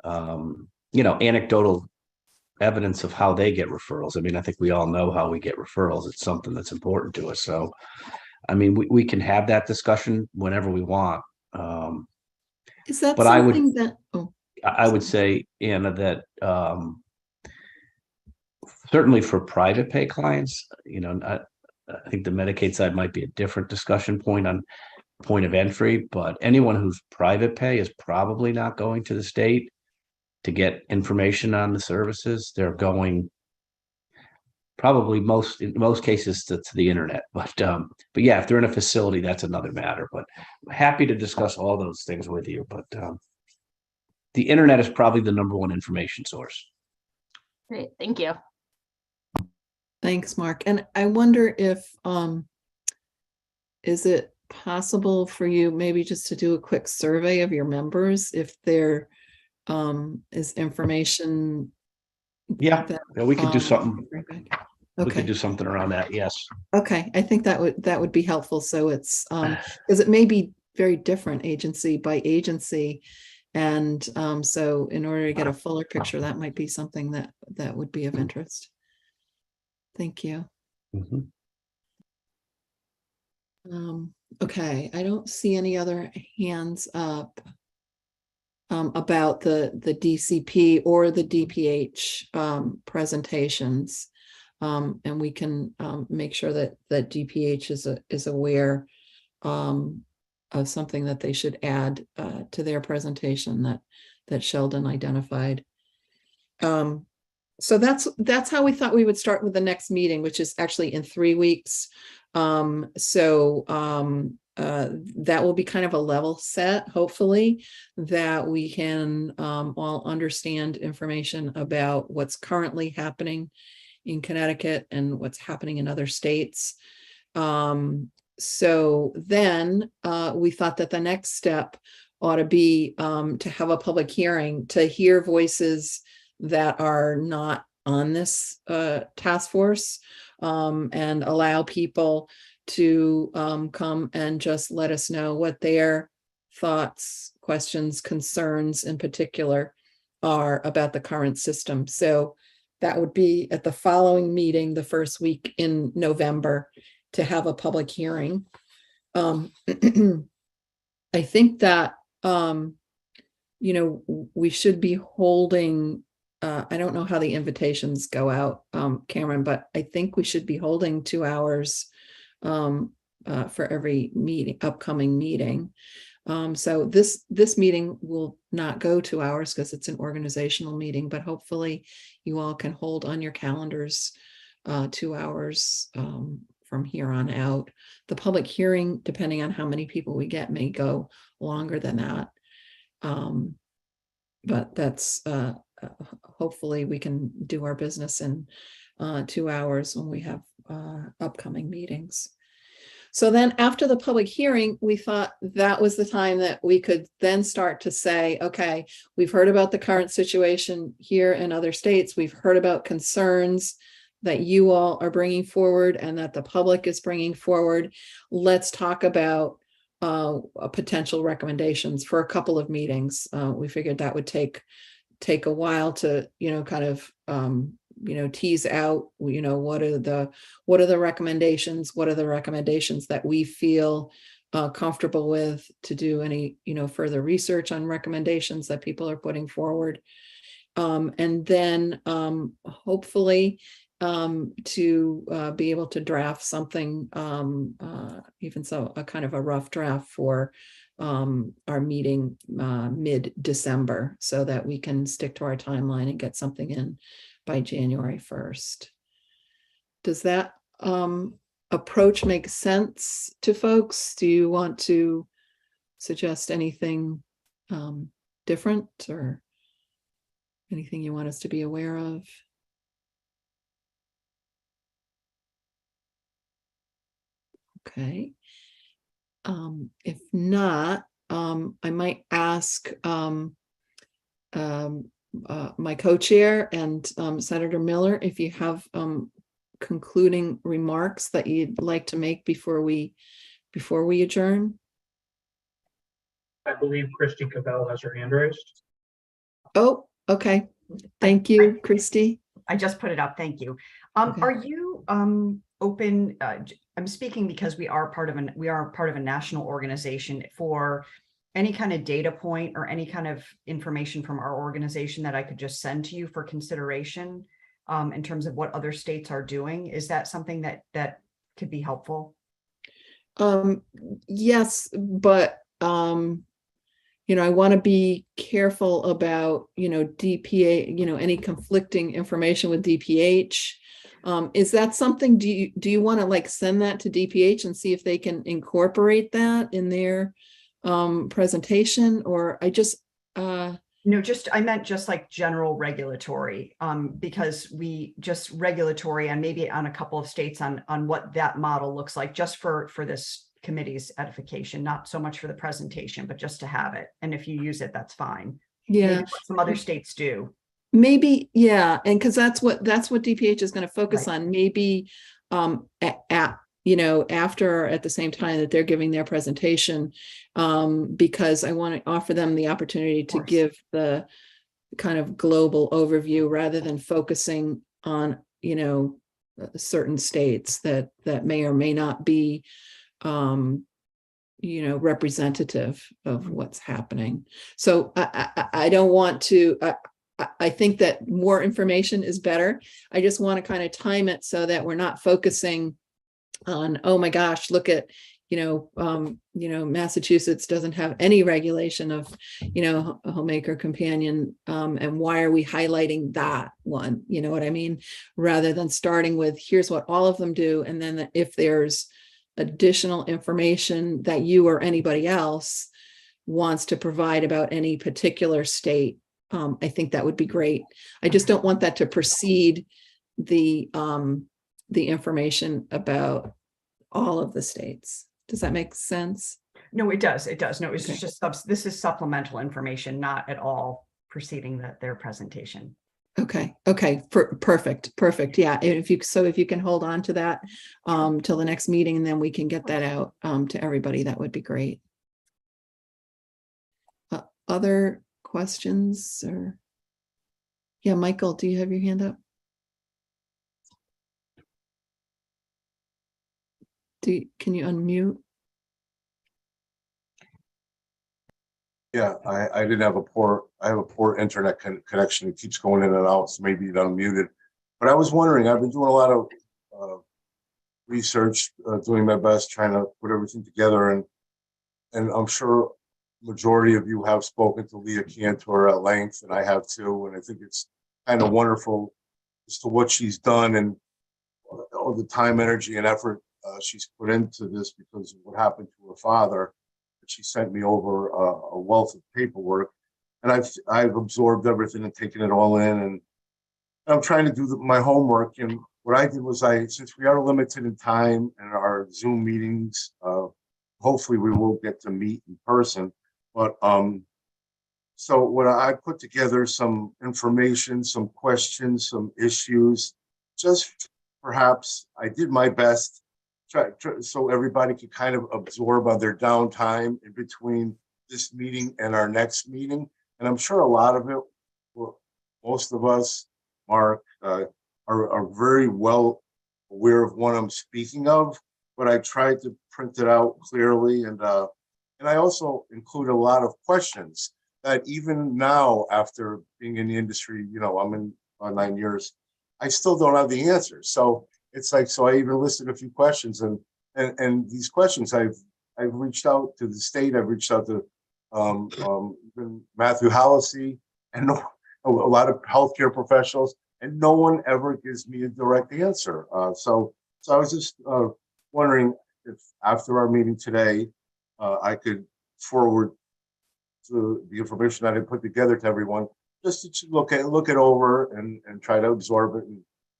anecdotal evidence of how they get referrals. I mean, I think we all know how we get referrals. It's something that's important to us. So, I mean, we can have that discussion whenever we want. Is that but something that? Oh, I would say, Anna, that certainly for private pay clients, I think the Medicaid side might be a different discussion point on point of entry, but anyone who's private pay is probably not going to the state to get information on the services. They're going probably in most cases to the internet. But yeah, if they're in a facility, that's another matter. But I'm happy to discuss all those things with you. But the internet is probably the number one information source. Great, thank you. Thanks, Mark. And I wonder if is it possible for you maybe just to do a quick survey of your members if there is information? Yeah, we could do something. Okay. We could do something around that. Yes. Okay, I think that would be helpful. So it's because it may be very different agency by agency, and so in order to get a fuller picture, that might be something that would be of interest. Thank you. Mm-hmm. Okay, I don't see any other hands up about the DCP or the DPH presentations, and we can make sure that DPH is aware of something that they should add to their presentation that Sheldon identified. So that's how we thought we would start with the next meeting, which is actually in 3 weeks. That will be kind of a level set, hopefully, that we can all understand information about what's currently happening in Connecticut and what's happening in other states. So then we thought that the next step ought to be to have a public hearing to hear voices that are not on this task force, and allow people to come and just let us know what their thoughts, questions, concerns in particular are about the current system. So that would be at the following meeting, the first week in November, to have a public hearing. I think that, we should be holding, I don't know how the invitations go out, Cameron, but I think we should be holding 2 hours for every upcoming meeting. So this meeting will not go 2 hours because it's an organizational meeting, but hopefully you all can hold on your calendars 2 hours from here on out. The public hearing, depending on how many people we get, may go longer than that. But that's hopefully we can do our business in 2 hours when we have upcoming meetings. So then after the public hearing, we thought that was the time that we could then start to say, okay, we've heard about the current situation here in other states. We've heard about concerns that you all are bringing forward and that the public is bringing forward. Let's talk about potential recommendations for a couple of meetings. We figured that would take a while to, kind of, tease out, what are the recommendations? What are the recommendations that we feel comfortable with to do any, further research on recommendations that people are putting forward. And then hopefully to be able to draft something, even so, a kind of a rough draft for our meeting mid-December, so that we can stick to our timeline and get something in by January 1st. Does that approach make sense to folks? Do you want to suggest anything different, or anything you want us to be aware of? Okay. If not, I might ask my co-chair and Senator Miller if you have concluding remarks that you'd like to make before we adjourn. I believe Christy Cabell has her hand raised. Oh, okay. Thank you, Christy. I just put it up. Thank you. Okay. Are you open? I'm speaking because we are part of a national organization. For any kind of data point or any kind of information from our organization that I could just send to you for consideration in terms of what other states are doing. Is that something that could be helpful? Yes, but I want to be careful about, DPA, any conflicting information with DPH. Is that something, do you want to send that to DPH and see if they can incorporate that in their presentation? Or No, I meant just like general regulatory, because we just regulatory and maybe on a couple of states on what that model looks like, just for this committee's edification, not so much for the presentation, but just to have it. And if you use it, that's fine. Yeah, maybe what some other states do. Maybe, yeah, and because that's what DPH is going to focus on. Maybe after, at the same time that they're giving their presentation, because I want to offer them the opportunity to give the kind of global overview rather than focusing on certain states that may or may not be representative of what's happening. So I don't want to, I think that more information is better. I just want to kind of time it so that we're not focusing on, oh my gosh, look at, Massachusetts doesn't have any regulation of, a Homemaker companion. And why are we highlighting that one? You know what I mean? Rather than starting with, here's what all of them do. And then if there's additional information that you or anybody else wants to provide about any particular state, I think that would be great. I just don't want that to precede the information about all of the states. Does that make sense? No, it does. It does. No, it's Okay. just this is supplemental information, not at all preceding their presentation. Okay. Perfect. Yeah. If you can hold on to that till the next meeting, and then we can get that out to everybody, that would be great. Other questions? Or yeah, Michael, do you have your hand up? Can you unmute? Yeah, I didn't have I have a poor internet connection. It keeps going in and out, so maybe it unmuted. But I was wondering, I've been doing a lot of research, doing my best, trying to put everything together, and I'm sure majority of you have spoken to Leah Cantor at length, and I have too, and I think it's kind of wonderful as to what she's done and all the time, energy, and effort she's put into this because of what happened to her father. She sent me over a wealth of paperwork, and I've absorbed everything and taken it all in, and I'm trying to do my homework. And what I did was, since we are limited in time and our Zoom meetings, hopefully we will get to meet in person. But so what I put together some information, some questions, some issues, just perhaps I did my best. Try, so everybody could kind of absorb on their downtime in between this meeting and our next meeting. And I'm sure a lot of it, most of us, Mark, are very well aware of what I'm speaking of, but I tried to print it out clearly. And I also include a lot of questions that even now, after being in the industry, I'm in 9 years, I still don't have the answers. So it's like, so I even listed a few questions, and these questions I've reached out to the state, I've reached out to even Matthew Hallisey and a lot of healthcare professionals, and no one ever gives me a direct answer. So So I was just wondering if after our meeting today, I could forward the information that I put together to everyone, just to look it over and try to absorb it,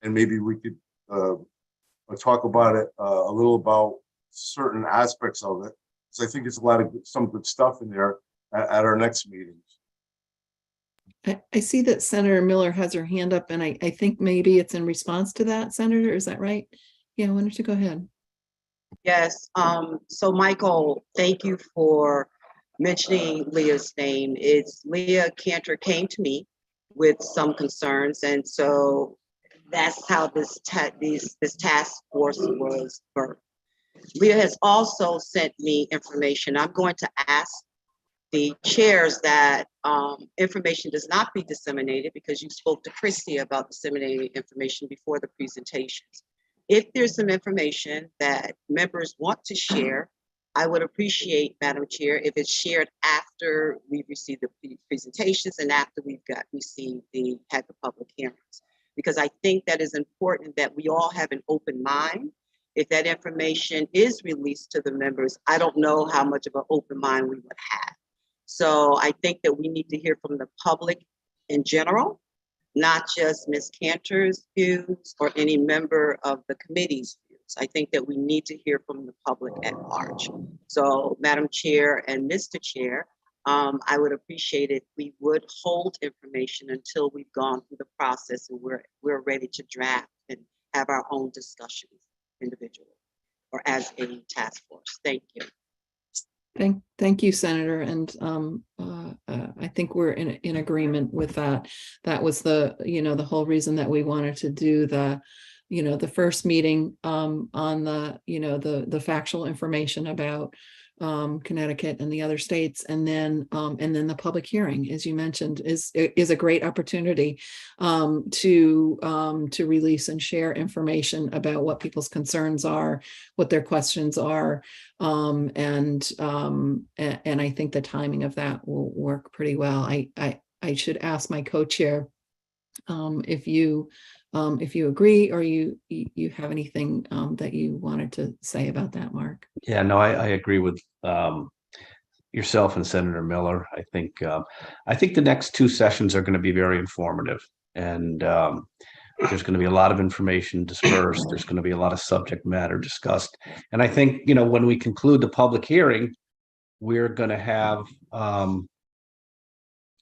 and maybe we could talk about it a little about certain aspects of it. So I think it's some good stuff in there at our next meetings. I see that Senator Miller has her hand up, and I think maybe it's in response to that, Senator. Is that right? Yeah, why don't you go ahead? Yes. So Michael, thank you for mentioning Leah's name. It's Leah Cantor came to me with some concerns, and so that's how this task force was birthed. Leah has also sent me information. I'm going to ask the chairs that information does not be disseminated, because you spoke to Christy about disseminating information before the presentations. If there's some information that members want to share, I would appreciate, Madam Chair, if it's shared after we've received the presentations and after we've had the public hearings. Because I think that is important that we all have an open mind. If that information is released to the members, I don't know how much of an open mind we would have. So I think that we need to hear from the public in general, not just Ms. Cantor's views or any member of the committee's views. I think that we need to hear from the public at large. So Madam Chair and Mr. Chair, I would appreciate it if we would hold information until we've gone through the process and we're ready to draft and have our own discussions individually or as a task force. Thank you. Thank you, Senator. And I think we're in agreement with that. That was the whole reason that we wanted to do the first meeting on the factual information about Connecticut and the other states, and then the public hearing, as you mentioned, is a great opportunity to release and share information about what people's concerns are, what their questions are, and I think the timing of that will work pretty well. I should ask my co-chair if you agree, or you have anything that you wanted to say about that, Mark. Yeah, no, I agree with yourself and Senator Miller. I think the next two sessions are going to be very informative, and there's going to be a lot of information dispersed. There's going to be a lot of subject matter discussed, and I think when we conclude the public hearing, we're going to have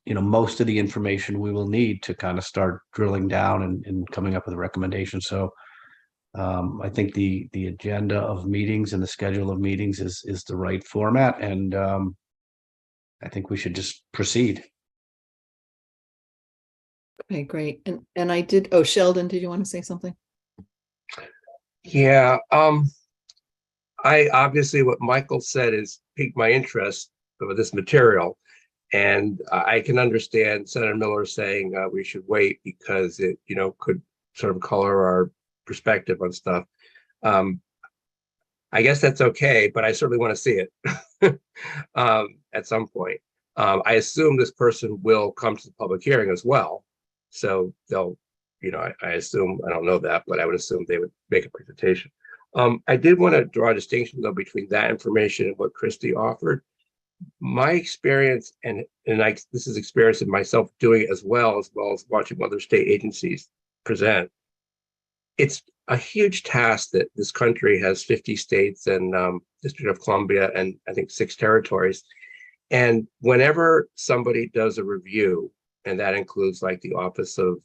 most of the information we will need to kind of start drilling down and coming up with a recommendation. So I think the agenda of meetings and the schedule of meetings is the right format, and I think we should just proceed. Okay, great. And I did. Sheldon, did you want to say something? Yeah. I obviously, what Michael said is piqued my interest with this material. And I can understand Senator Miller saying we should wait because it, could sort of color our perspective on stuff. I guess that's okay, but I certainly want to see it at some point. I assume this person will come to the public hearing as well. So they'll, I assume, I don't know that, but I would assume they would make a presentation. I did want to draw a distinction, though, between that information and what Christy offered. My experience, and this is experience in myself doing it as well as watching other state agencies present. It's a huge task that this country has 50 states and District of Columbia and I think 6 territories. And whenever somebody does a review, and that includes like the Office of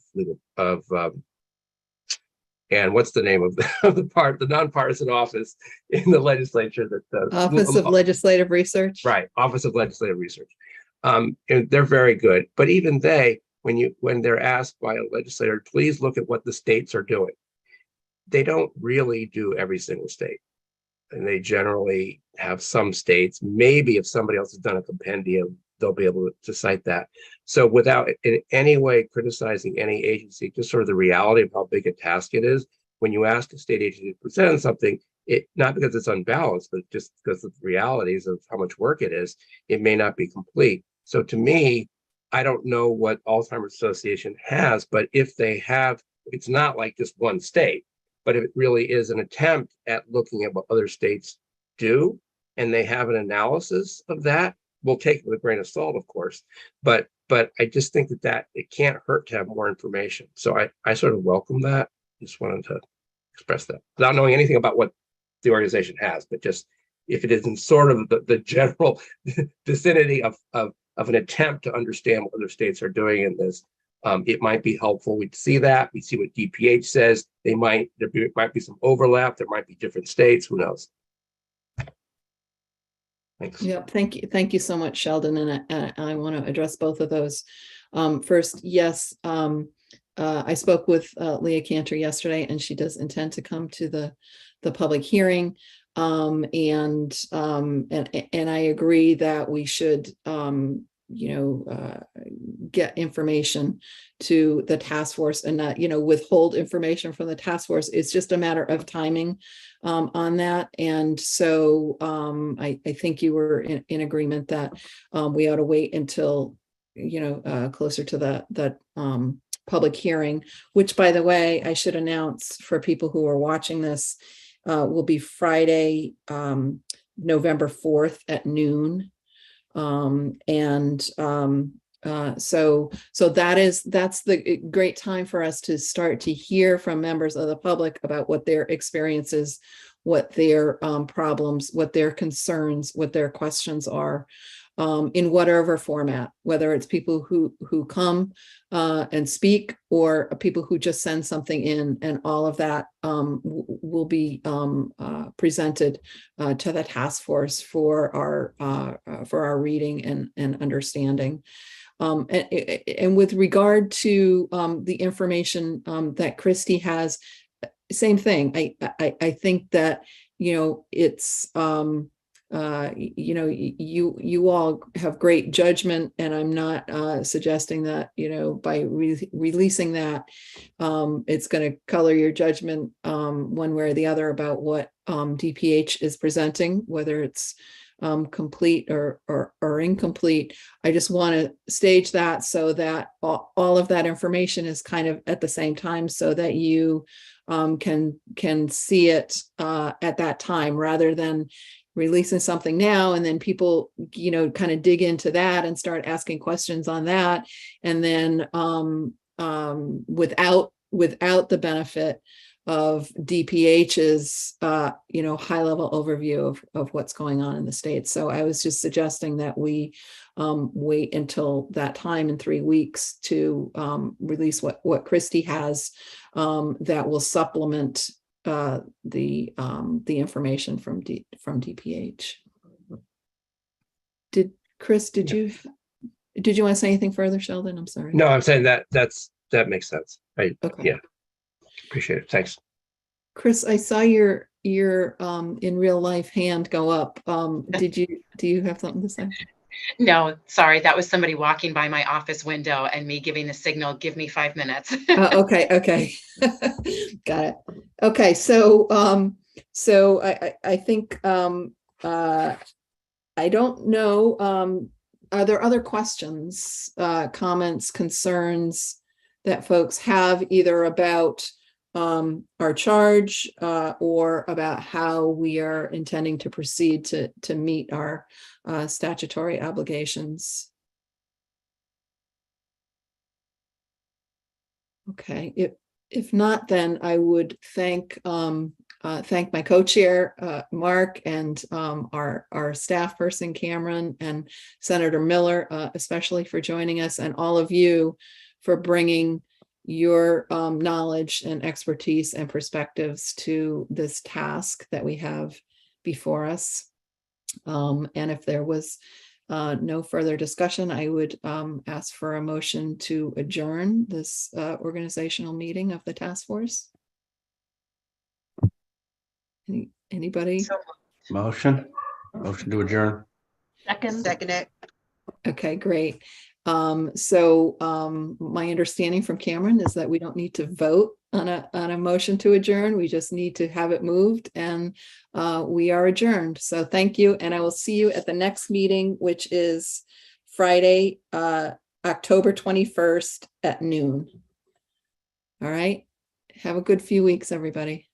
and what's the name of the nonpartisan office in the legislature that does Office of Legislative Research. Right, Office of Legislative Research. And they're very good. But even they, when they're asked by a legislator, please look at what the states are doing, they don't really do every single state. And they generally have some states. Maybe if somebody else has done a compendium, they'll be able to cite that. So without in any way criticizing any agency, just sort of the reality of how big a task it is, when you ask a state agency to present something, it not because it's unbalanced, but just because of the realities of how much work it is, it may not be complete. So to me, I don't know what Alzheimer's Association has, but if they have, it's not like just one state, But if it really is an attempt at looking at what other states do, and they have an analysis of that, we'll take it with a grain of salt, of course. But I just think that it can't hurt to have more information. So I sort of welcome that. Just wanted to express that without knowing anything about what the organization has, but just if it is in sort of the general vicinity of an attempt to understand what other states are doing in this, it might be helpful. We see that. We see what DPH says. There might be some overlap. There might be different states. Who knows? Thanks. Yeah, thank you so much, Sheldon. And I want to address both of those. First, yes, I spoke with Leah Cantor yesterday, and she does intend to come to the public hearing. And I agree that we should get information to the task force and not, withhold information from the task force. It's just a matter of timing on that. And so I think you were in agreement that we ought to wait until, closer to that public hearing, which, by the way, I should announce for people who are watching this, will be Friday, November 4th at noon. So that's the great time for us to start to hear from members of the public about what their experiences, what their problems, what their concerns, what their questions are, in whatever format, whether it's people who come and speak, or people who just send something in, and all of that will be presented to the task force for our reading and understanding. And with regard to the information that Christy has, same thing. I think that it's you all have great judgment, and I'm not suggesting that by releasing that it's going to color your judgment one way or the other about what DPH is presenting, whether it's complete or incomplete. I just want to stage that so that all of that information is kind of at the same time, so that you can see it at that time, rather than releasing something now and then people kind of dig into that and start asking questions on that, and then without the benefit of DPH's high level overview of what's going on in the state. So I was just suggesting that we wait until that time in 3 weeks to release what Christy has that will supplement the information from DPH. Chris, did you want to say anything further, Sheldon? I'm sorry. No, I'm saying that makes sense. Okay. Yeah, appreciate it. Thanks. Chris, I saw your in real life hand go up. Do you have something to say? No, sorry. That was somebody walking by my office window and me giving the signal, give me 5 minutes. Okay. Got it. Okay. So I think, I don't know, are there other questions, comments, concerns that folks have either about our charge or about how we are intending to proceed to meet our statutory obligations? Okay, if not, then I would thank my co-chair Mark, and our staff person Cameron, and Senator Miller, especially for joining us, and all of you for bringing your knowledge and expertise and perspectives to this task that we have before us. And if there was no further discussion, I would ask for a motion to adjourn this organizational meeting of the task force. Anybody? Motion to adjourn. Second it. Okay, great. So my understanding from Cameron is that we don't need to vote on a motion to adjourn. We just need to have it moved, and we are adjourned. So thank you, and I will see you at the next meeting, which is Friday, October 21st at noon. All right. Have a good few weeks, everybody.